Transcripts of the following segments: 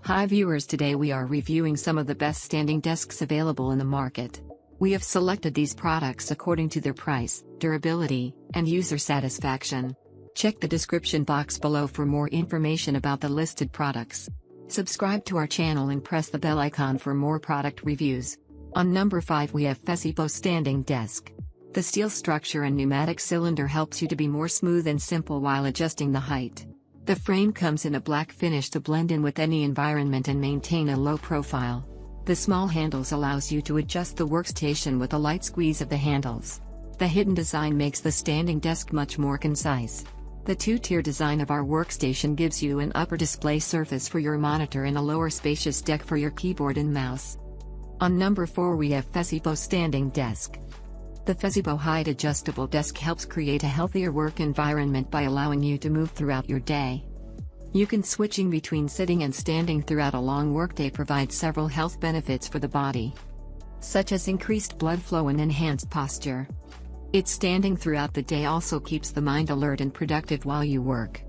Hi viewers, today we are reviewing some of the best standing desks available in the market. We have selected these products according to their price, durability, and user satisfaction. Check the description box below for more information about the listed products. Subscribe to our channel and press the bell icon for more product reviews. On number 5 we have Fesipo Standing Desk. The steel structure and pneumatic cylinder helps you to be more smooth and simple while adjusting the height. The frame comes in a black finish to blend in with any environment and maintain a low profile. The small handles allows you to adjust the workstation with a light squeeze of the handles. The hidden design makes the standing desk much more concise. The two-tier design of our workstation gives you an upper display surface for your monitor and a lower spacious deck for your keyboard and mouse. On number 4 we have Fesipo Standing Desk. The Fesipo Height Adjustable Desk helps create a healthier work environment by allowing you to move throughout your day. You can switching between sitting and standing throughout a long workday provides several health benefits for the body, such as increased blood flow and enhanced posture. Its standing throughout the day also keeps the mind alert and productive while you work.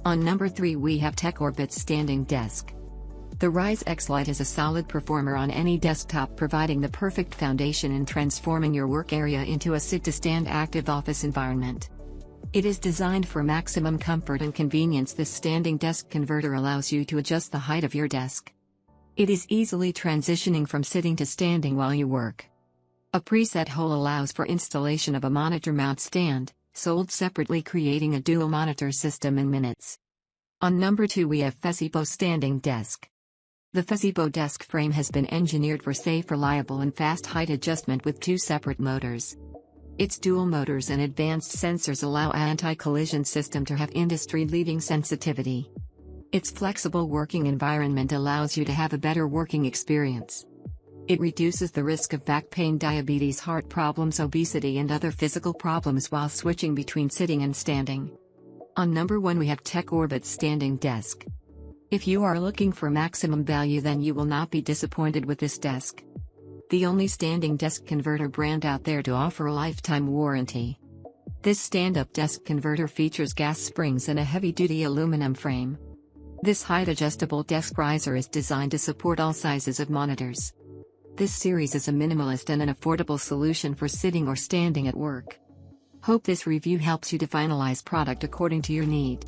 On number 3 we have TechOrbit Standing Desk. The Rise X Lite is a solid performer on any desktop, providing the perfect foundation in transforming your work area into a sit-to-stand active office environment. It is designed for maximum comfort and convenience. This standing desk converter allows you to adjust the height of your desk. It is easily transitioning from sitting to standing while you work. A preset hole allows for installation of a monitor mount stand, sold separately, creating a dual monitor system in minutes. On number 2 we have Fesipo Standing Desk. The Fesipo desk frame has been engineered for safe, reliable and fast height adjustment with 2 separate motors. Its dual motors and advanced sensors allow anti-collision system to have industry-leading sensitivity. Its flexible working environment allows you to have a better working experience. It reduces the risk of back pain, diabetes, heart problems, obesity and other physical problems while switching between sitting and standing. On number 1 we have TechOrbit Standing Desk. If you are looking for maximum value, then you will not be disappointed with this desk. The only standing desk converter brand out there to offer a lifetime warranty. This stand-up desk converter features gas springs and a heavy-duty aluminum frame. This height-adjustable desk riser is designed to support all sizes of monitors. This series is a minimalist and an affordable solution for sitting or standing at work. Hope this review helps you to finalize product according to your need.